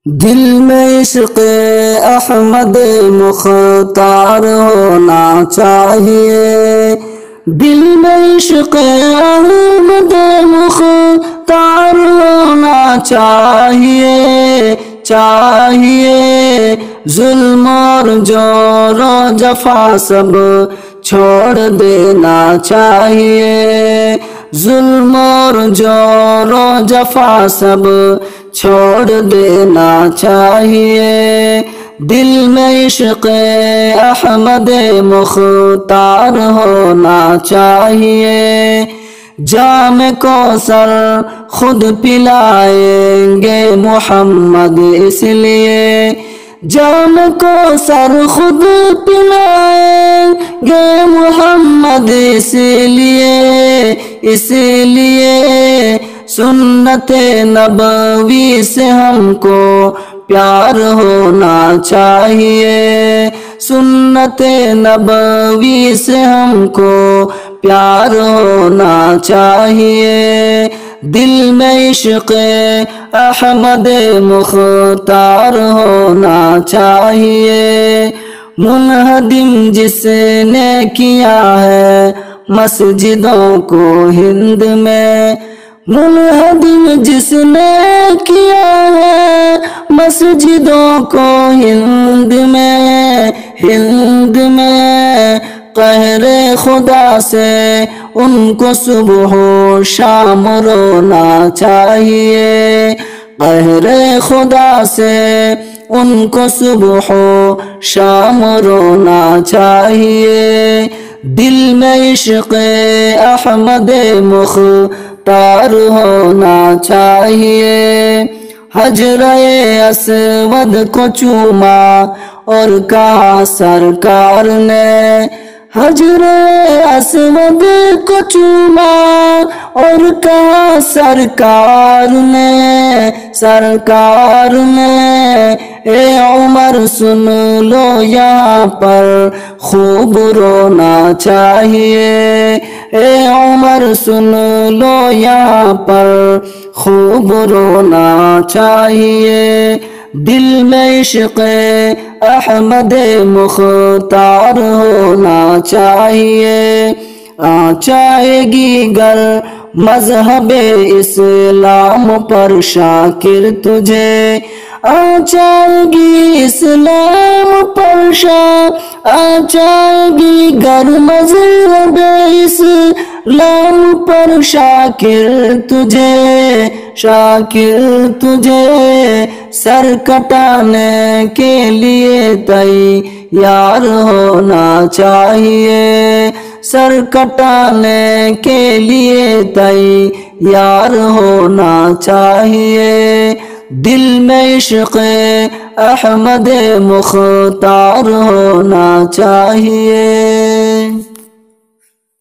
دل میں عشق احمد مختار ہونا چاہیے، دل میں عشق احمد مختار ہونا چاہیے، ظلم اور جور و جفا سب چھوڑ دینا چاہیے، ظلم اور جور و جفا سب چھوڑ دینا چاہیے، دل میں عشق احمد مختار ہونا چاہیے، جام کوثر خود پلائیں گے محمد اس لیے، جام کوثر خود پلائیں گے محمد اس لیے سنت نبوی سے ہم کو پیار ہونا چاہیے، سنت نبوی سے ہم کو پیار ہونا چاہیے، دل میں عشق احمد مختار ہونا چاہیے، منہدم جس نے کیا ہے مسجدوں کو ہند میں، منہدم جس نے کیا ہے مسجدوں کو ہند میں، قہر خدا سے ان کو صبح و شام رونا چاہیے، قہر خدا سے ان کو صبح و شام رونا چاہیے، دل میں عشق احمد مختار ہونا چاہیے، حجرہ اسود کو چوما اور کہا سرکار نے، حجرہ اسود کو چوما اور کہا سرکار نے، اے عمر سن لو یہاں پر خوب رونا چاہیے، اے عمر سن لو یہاں پر خوب رونا چاہیے، دل میں عشق احمد مختار ہونا چاہیے، آچائے گی گر مذہب اسلام پر شاکر تجھے، آچائے گی اسلام پر آچائے گی گر مذہب اسلام پر شاکر تجھے سر کٹانے کے لیے تیار ہونا چاہیے، سر کٹانے کے لیے تیار ہونا چاہیے، دل میں عشق احمد مختار ہونا چاہیے۔